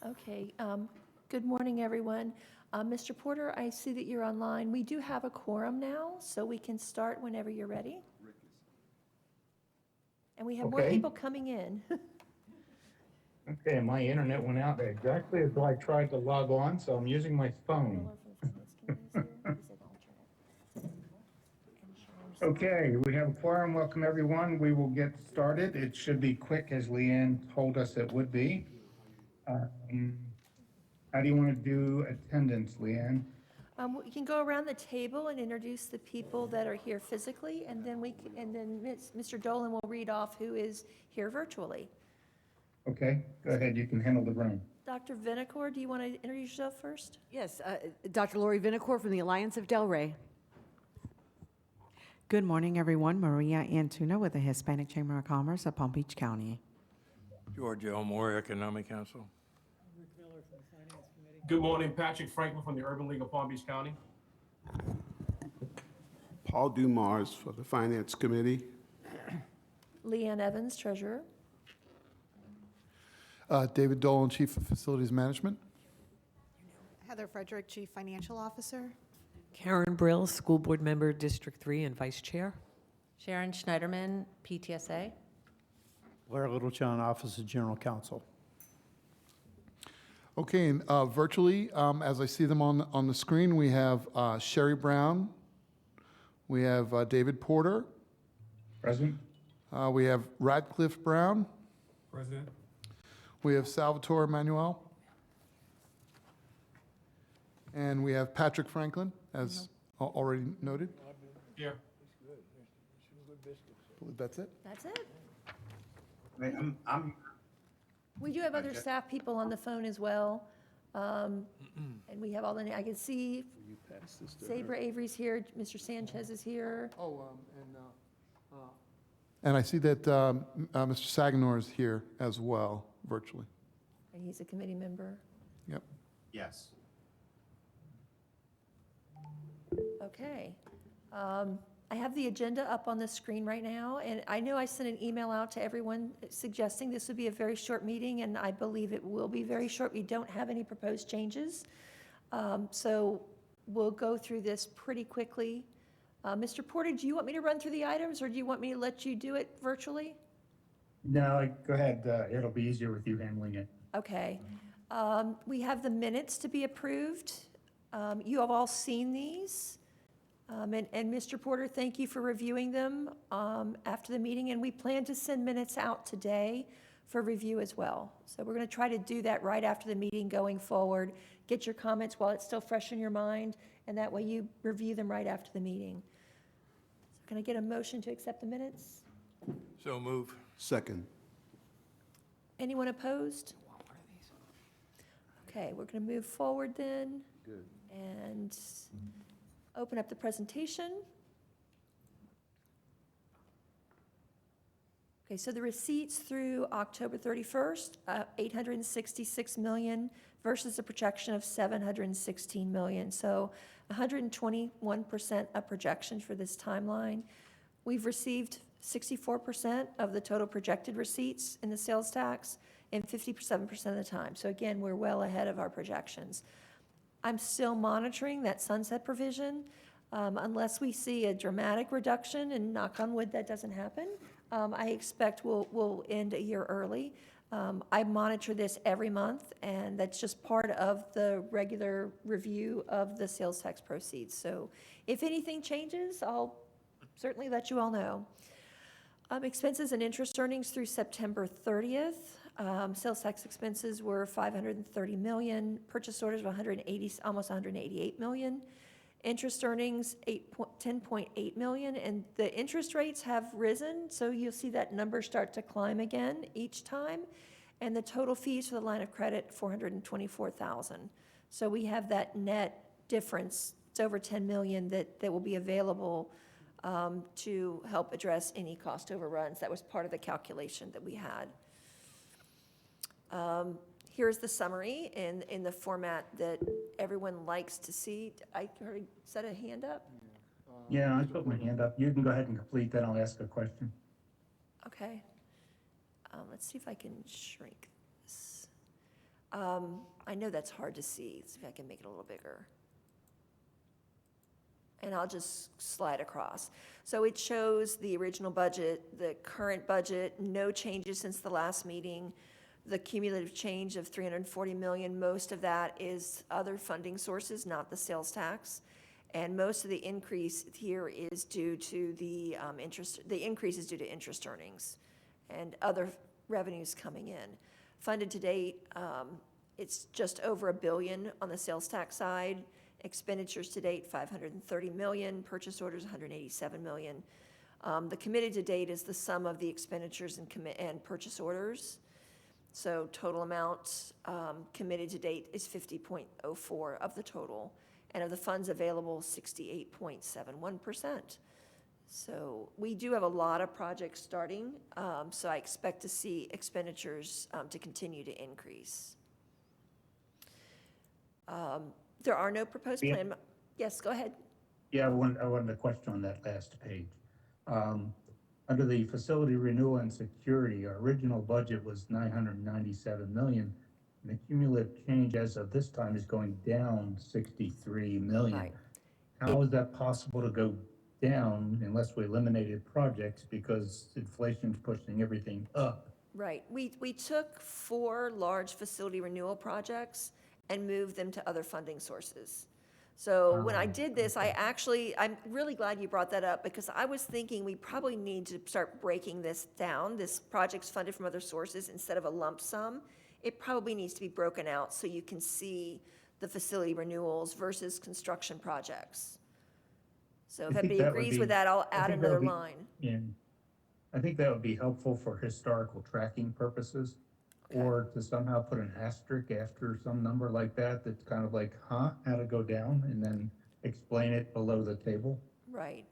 Okay, good morning, everyone. Mr. Porter, I see that you're online. We do have a quorum now, so we can start whenever you're ready. And we have more Okay. people coming in. Okay, my internet went out exactly as I tried to log on, so I'm using my phone. Okay, we have a quorum. Welcome, everyone. We will get started. It should be quick, as Leanne told us it would be. How do you want to do attendance, Leanne? We can go around the table and introduce the people that are here physically, and then Mr. Dolan will read off who is here virtually. Okay, go ahead. You can handle the room. Dr. Vinacore, do you want to introduce yourself first? Yes, Dr. Lori Vinacore from the Alliance of Delray. Good morning, everyone. Maria Antuna with the Hispanic Chamber of Commerce of Palm Beach County. George Elmore, Economic Council. Good morning, Patrick Franklin from the Urban League of Palm Beach County. Paul Dumars for the Finance Committee. Leanne Evans, Treasurer. David Dolan, Chief of Facilities Management. Heather Frederick, Chief Financial Officer. Karen Brill, School Board Member, District 3 and Vice Chair. Sharon Schneiderman, PTSA. Blair Littlejohn, Office of General Counsel. Okay, and virtually, as I see them on the screen, we have Sherry Brown, we have David Porter, Present. We have Radcliffe Brown, President. we have Salvatore Manuel, and we have Patrick Franklin, as already noted. Here. That's it? That's it. I'm We do have other staff people on the phone as well. And we have all the, I can see Sabra Avery's here, Mr. Sanchez is here. And I see that Mr. Saganor is here as well, virtually. And he's a committee member. Yep. Yes. Okay. I have the agenda up on the screen right now, and I know I sent an email out to everyone suggesting this would be a very short meeting, and I believe it will be very short. We don't have any proposed changes. So we'll go through this pretty quickly. Mr. Porter, do you want me to run through the items, or do you want me to let you do it virtually? No, go ahead. It'll be easier with you handling it. Okay. We have the minutes to be approved. You have all seen these. And Mr. Porter, thank you for reviewing them after the meeting, and we plan to send minutes out today for review as well. So we're going to try to do that right after the meeting going forward. Get your comments while it's still fresh in your mind, and that way you review them right after the meeting. So can I get a motion to accept the minutes? So move. Second. Anyone opposed? Okay, we're going to move forward then. Good. And open up the presentation. Okay, so the receipts through October 31st, 866 million versus a projection of 716 million. So 121% of projection for this timeline. We've received 64% of the total projected receipts in the sales tax and 57% of the time. So again, we're well ahead of our projections. I'm still monitoring that sunset provision. Unless we see a dramatic reduction, and knock on wood, that doesn't happen, I expect we'll end a year early. I monitor this every month, and that's just part of the regular review of the sales tax proceeds. So if anything changes, I'll certainly let you all know. Expenses and interest earnings through September 30th. Sales tax expenses were 530 million, purchase orders of 180, almost 188 million. Interest earnings, 10.8 million, and the interest rates have risen, so you'll see that number start to climb again each time. And the total fees for the line of credit, 424,000. So we have that net difference. It's over 10 million that will be available to help address any cost overruns. That was part of the calculation that we had. Here's the summary in the format that everyone likes to see. I heard, set a hand up? Yeah, I put my hand up. You can go ahead and complete, then I'll ask a question. Okay. Let's see if I can shrink this. I know that's hard to see. Let's see if I can make it a little bigger. And I'll just slide across. So it shows the original budget, the current budget, no changes since the last meeting, the cumulative change of 340 million. Most of that is other funding sources, not the sales tax. And most of the increase here is due to the increase is due to interest earnings and other revenues coming in. Funded to date, it's just over $1 billion on the sales tax side. Expenditures to date, 530 million. Purchase orders, 187 million. The committed to date is the sum of the expenditures and purchase orders. So total amount committed to date is 50.04 of the total, and of the funds available, 68.71%. So we do have a lot of projects starting, so I expect to see expenditures to continue to increase. There are no proposed Yeah. plan. Yes, go ahead. Yeah, I wanted a question on that last page. Under the facility renewal and security, our original budget was 997 million. And the cumulative change as of this time is going down 63 million. Right. How is that possible to go down unless we eliminated projects because inflation's pushing everything up? Right. We took 4 large facility renewal projects and moved them to other funding sources. So when I did this, I'm really glad you brought that up, because I was thinking we probably need to start breaking this down. This project's funded from other sources instead of a lump sum. It probably needs to be broken out so you can see the facility renewals versus construction projects. So if I think everybody that would agrees be- with that, I'll I add think that another would be- line. Yeah. I think that would be helpful for historical tracking purposes, or to somehow put an asterisk after some number like that, that's kind of like, how'd it go down? And then explain it below the table. Right.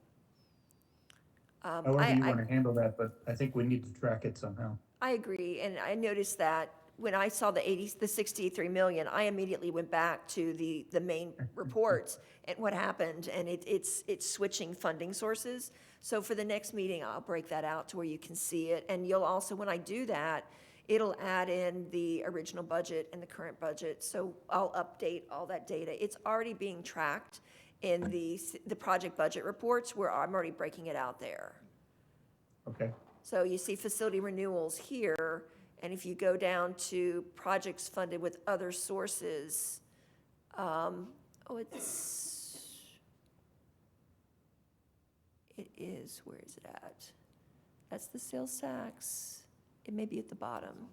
However you want to handle that, but I think we need to track it somehow. I agree, and I noticed that when I saw the 63 million, I immediately went back to the main reports and what happened, and it's switching funding sources. So for the next meeting, I'll break that out to where you can see it, and you'll also, when I do that, it'll add in the original budget and the current budget, so I'll update all that data. It's already being tracked in the project budget reports, where I'm already breaking it out there. Okay. So you see facility renewals here, and if you go down to projects funded with other sources, it is, where is it at? That's the sales tax. It may be at the bottom.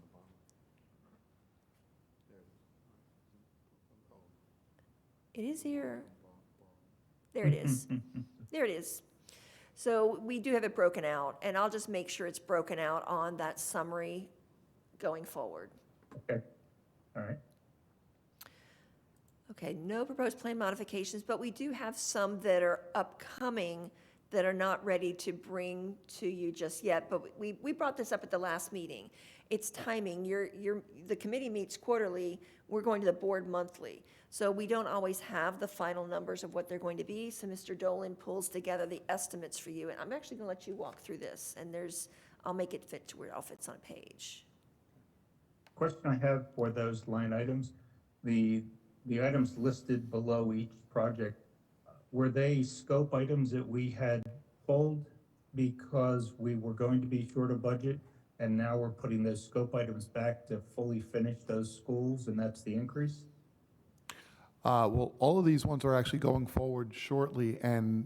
It is here. There it is. There it is. So we do have it broken out, and I'll just make sure it's broken out on that summary going forward. Okay, all right. Okay, no proposed plan modifications, but we do have some that are upcoming that are not ready to bring to you just yet, but we brought this up at the last meeting. It's timing. The committee meets quarterly. We're going to the board monthly. So we don't always have the final numbers of what they're going to be. So Mr. Dolan pulls together the estimates for you. And I'm actually going to let you walk through this. And I'll make it fit to where it all fits on a page. Question I have for those line items, the items listed below each project, were they scope items that we had pulled because we were going to be short of budget, and now we're putting those scope items back to fully finish those schools, and that's the increase? Well, all of these ones are actually going forward shortly, and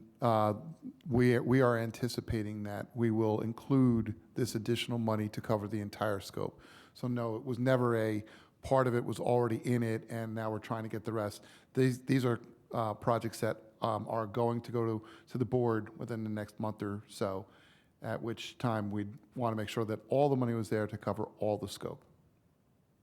we are anticipating that we will include this additional money to cover the entire scope. So no, it was never part of it was already in it, and now we're trying to get the rest. These are projects that are going to go to the board within the next month or so, at which time we'd want to make sure that all the money was there to cover all the scope.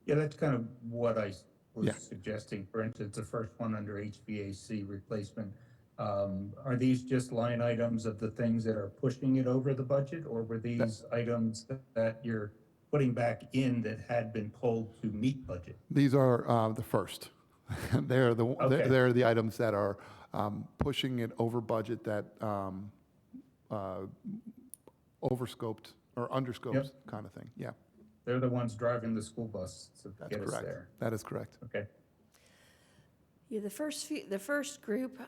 Yeah, that's kind of what I was Yeah. suggesting. For instance, the first one under HVAC replacement, are these just line items of the things that are pushing it over the budget, or were these items that you're putting back in that had been pulled to meet budget? These are the first. They're Okay. they're the items that are pushing it over budget, that overscoped or underscoped Yep. kind of thing. Yeah. They're the ones driving the school bus to That's get us correct. there. That is correct. Okay. Yeah, the first group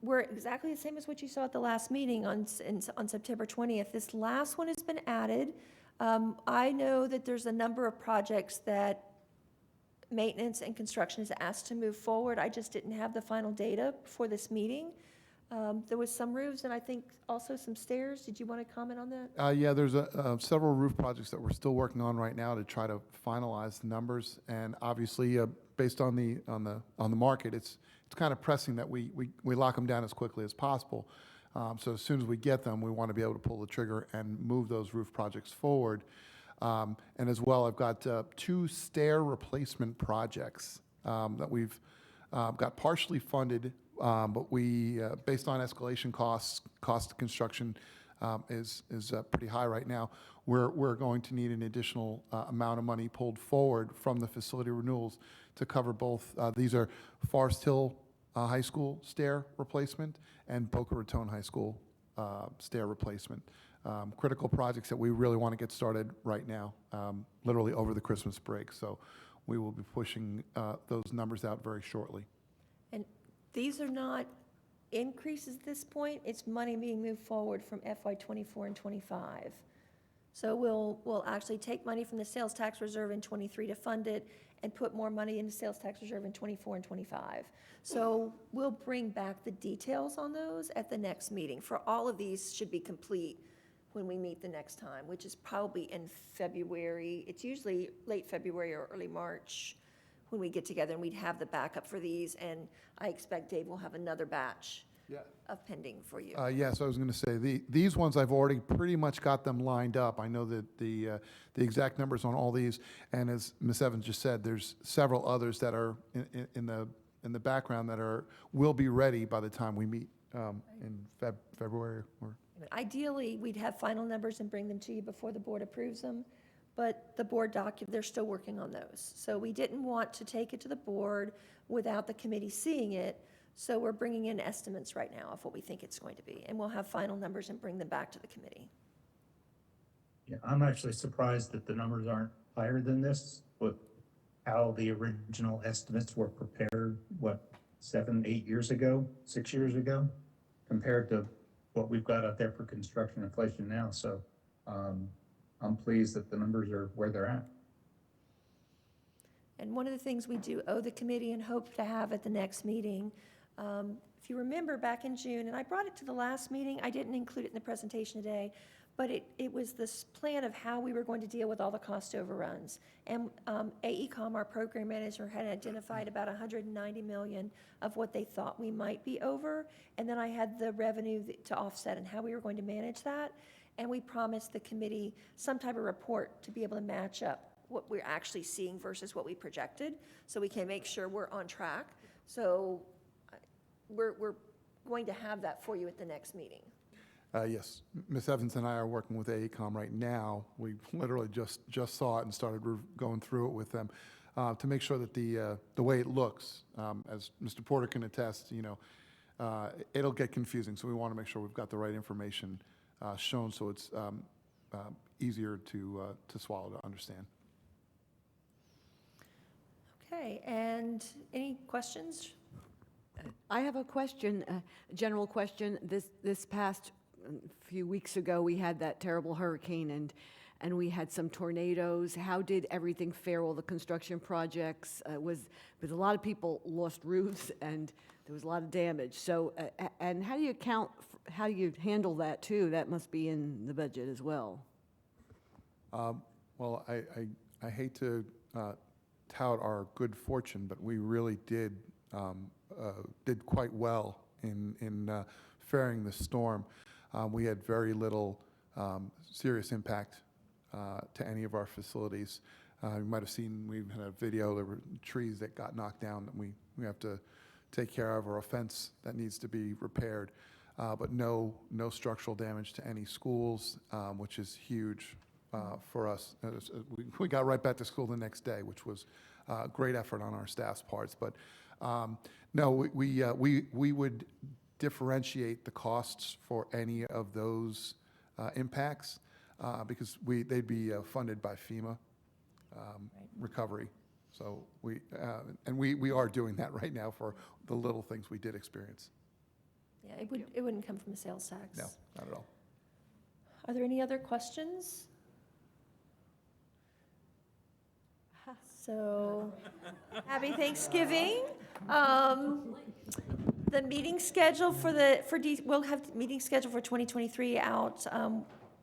were exactly the same as what you saw at the last meeting on September 20th. This last one has been added. I know that there's a number of projects that maintenance and construction is asked to move forward. I just didn't have the final data before this meeting. There was some roofs and I think also some stairs. Did you want to comment on that? Yeah, there's several roof projects that we're still working on right now to try to finalize the numbers. And obviously, based on the market, it's kind of pressing that we lock them down as quickly as possible. So as soon as we get them, we want to be able to pull the trigger and move those roof projects forward. And as well, I've got 2 stair replacement projects that we've got partially funded, but we, based on escalation costs, cost of construction is pretty high right now. We're going to need an additional amount of money pulled forward from the facility renewals to cover both. These are Forest Hill High School stair replacement and Boca Raton High School stair replacement. Critical projects that we really want to get started right now, literally over the Christmas break. So we will be pushing those numbers out very shortly. And these are not increases at this point. It's money being moved forward from FY '24 and '25. So we'll actually take money from the sales tax reserve in '23 to fund it and put more money into sales tax reserve in '24 and '25. So we'll bring back the details on those at the next meeting. For all of these should be complete when we meet the next time, which is probably in February. It's usually late February or early March when we get together, and we'd have the backup for these. And I expect Dave will have another batch of pending for you. Yes, I was going to say, these ones, I've already pretty much got them lined up. I know that the exact numbers on all these, and as Ms. Evans just said, there's several others that are in the background that will be ready by the time we meet in February. Ideally, we'd have final numbers and bring them to you before the board approves them, but the board they're still working on those. So we didn't want to take it to the board without the committee seeing it, so we're bringing in estimates right now of what we think it's going to be, and we'll have final numbers and bring them back to the committee. Yeah, I'm actually surprised that the numbers aren't higher than this, with how the original estimates were prepared, 7, 8 years ago, 6 years ago, compared to what we've got out there for construction inflation now. So I'm pleased that the numbers are where they're at. And one of the things we do owe the committee and hope to have at the next meeting, if you remember back in June, and I brought it to the last meeting, I didn't include it in the presentation today, but it was this plan of how we were going to deal with all the cost overruns. And AECom, our program manager, had identified about $190 million of what they thought we might be over. And then I had the revenue to offset and how we were going to manage that. And we promised the committee some type of report to be able to match up what we're actually seeing versus what we projected, so we can make sure we're on track. So we're going to have that for you at the next meeting. Yes, Ms. Evans and I are working with AECom right now. We literally just saw it and started going through it with them to make sure that the way it looks, as Mr. Porter can attest, it'll get confusing. So we want to make sure we've got the right information shown, so it's easier to swallow, to understand. Okay, and any questions? I have a question, a general question. This past few weeks ago, we had that terrible hurricane and we had some tornadoes. How did everything fare, all the construction projects? Because a lot of people lost roofs and there was a lot of damage. So, and how do you how do you handle that too? That must be in the budget as well. Well, I hate to tout our good fortune, but we really did quite well in faring the storm. We had very little serious impact to any of our facilities. You might have seen, we've had a video, there were trees that got knocked down that we have to take care of, or a fence that needs to be repaired. But no structural damage to any schools, which is huge for us. We got right back to school the next day, which was a great effort on our staff's parts. But no, we would differentiate the costs for any of those impacts because they'd be funded by FEMA. recovery. So we are doing that right now for the little things we did experience. Yeah, it wouldn't come from a sales tax. No, not at all. Are there any other questions? So, happy Thanksgiving. The meeting schedule we'll have the meeting schedule for 2023 out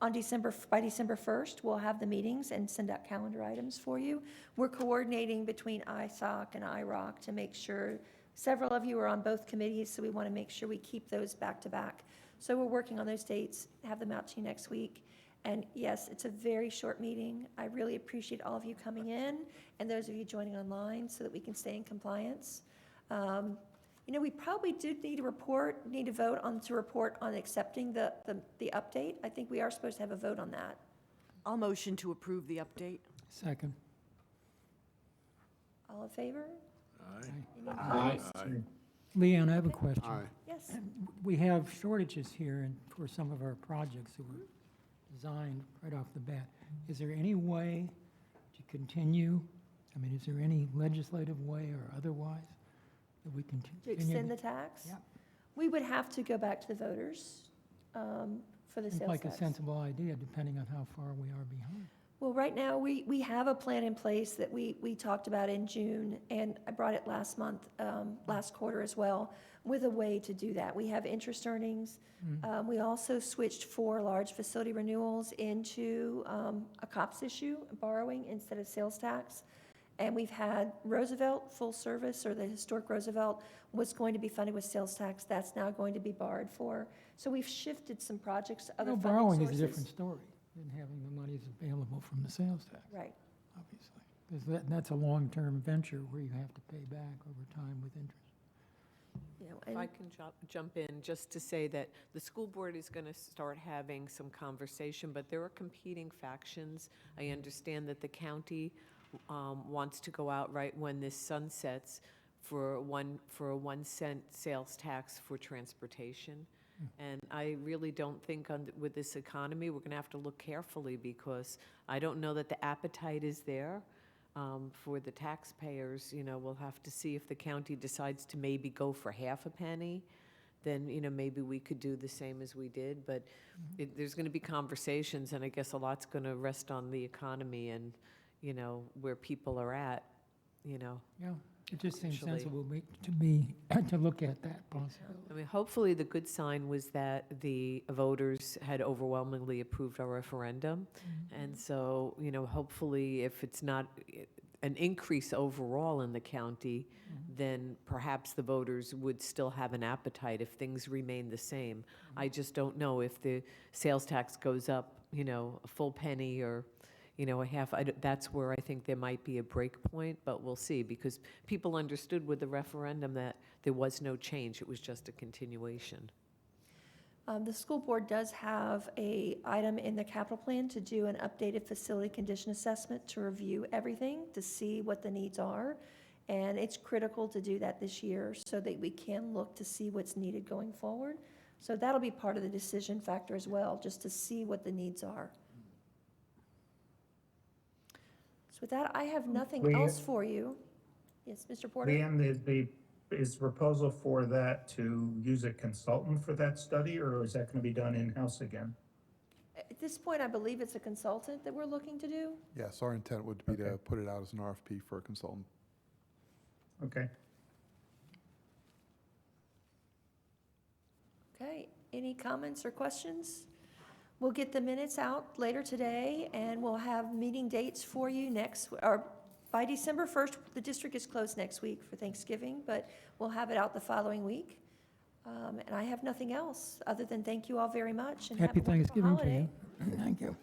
by December 1st. We'll have the meetings and send out calendar items for you. We're coordinating between ISSOC and IROC to make sure, several of you are on both committees, so we want to make sure we keep those back to back. So we're working on those dates, have them out to you next week. And yes, it's a very short meeting. I really appreciate all of you coming in and those of you joining online so that we can stay in compliance. We probably do need to vote on accepting the update. I think we are supposed to have a vote on that. I'll motion to approve the update. Second. All in favor? Aye. Any Aye. opposed? Leanne, I have a question. Aye. Yes. We have shortages here for some of our projects that were designed right off the bat. Is there any way to continue? I mean, is there any legislative way or otherwise that we can To continue? extend the tax? Yeah. We would have to go back to the voters for the Seems sales like a tax. sensible idea, depending on how far we are behind. Well, right now, we have a plan in place that we talked about in June, and I brought it last month, last quarter as well, with a way to do that. We have interest earnings. We also switched 4 large facility renewals into a COPS issue, borrowing instead of sales tax. And we've had Roosevelt full service, or the historic Roosevelt, was going to be funded with sales tax. That's now going to be borrowed for. So we've shifted some projects to other funding Borrowing sources. is a different story than having the monies available from the sales tax. Right. Obviously, because that's a long-term venture where you have to pay back over time with interest. If I can jump in, just to say that the school board is going to start having some conversation, but there are competing factions. I understand that the county wants to go out right when this sunsets for a 1 cent sales tax for transportation. And I really don't think with this economy, we're going to have to look carefully, because I don't know that the appetite is there for the taxpayers. We'll have to see if the county decides to maybe go for half a penny, then, maybe we could do the same as we did. But there's going to be conversations, and I guess a lot's going to rest on the economy and, where people are at, Yeah, it just seems Actually- sensible to me to look at that possibility. I mean, hopefully the good sign was that the voters had overwhelmingly approved our referendum. And so, hopefully if it's not an increase overall in the county, then perhaps the voters would still have an appetite if things remain the same. I just don't know if the sales tax goes up, a full penny or, a half. That's where I think there might be a break point, but we'll see, because people understood with the referendum that there was no change. It was just a continuation. The school board does have an item in the capital plan to do an updated facility condition assessment to review everything, to see what the needs are. And it's critical to do that this year so that we can look to see what's needed going forward. So that'll be part of the decision factor as well, just to see what the needs are. So with that, I have nothing else for you. Yes, Mr. Porter? Leanne, is the proposal for that to use a consultant for that study, or is that going to be done in-house again? At this point, I believe it's a consultant that we're looking to do. Yes, our intent would be to put it out as an RFP for a consultant. Okay. Okay, any comments or questions? We'll get the minutes out later today, and we'll have meeting dates for you by December 1st. The district is closed next week for Thanksgiving, but we'll have it out the following week. And I have nothing else, other than thank you all very much and have a Happy wonderful Thanksgiving to holiday. you. Thank you.